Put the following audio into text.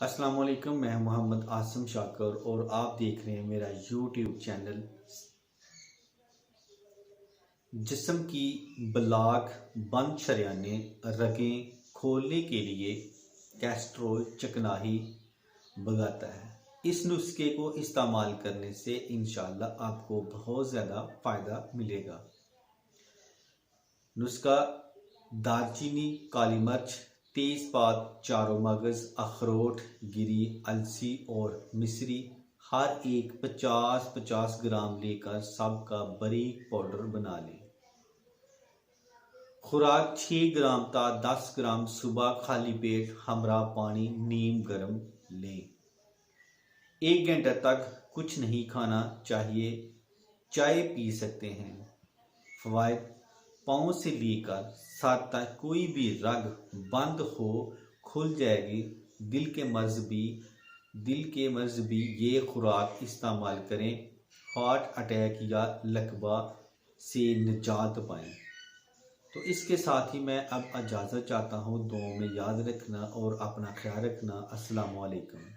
अस्सलाम वालेकुम। मैं मोहम्मद आसम शाकर और आप देख रहे हैं मेरा यूट्यूब चैनल। जिस्म की ब्लॉक बंद शरियाने रगें खोलने के लिए कैस्ट्रोल चकनाही भगाता है। इस नुस्खे को इस्तेमाल करने से इंशाल्लाह आपको बहुत ज़्यादा फ़ायदा मिलेगा। नुस्खा: दालचीनी, काली मिर्च, तेज़पात, चारों मगज़, अखरोट, गिरी, अलसी और मिश्री हर एक 50-50 ग्राम लेकर सबका बारीक पाउडर बना लें। खुराक: 6 ग्राम ता 10 ग्राम सुबह खाली पेट हमरा पानी नीम गर्म लें। 1 घंटे तक कुछ नहीं खाना चाहिए, चाय पी सकते हैं। फ़वाइद: पाँव से लेकर सर तक कोई भी रग बंद हो खुल जाएगी। दिल के मर्ज भी ये खुराक इस्तेमाल करें। हार्ट अटैक या लकवा से निजात पाएं। तो इसके साथ ही मैं अब इजाज़त चाहता हूँ। दुआओं में याद रखना और अपना ख्याल रखना। अस्सलाम वालेकुम।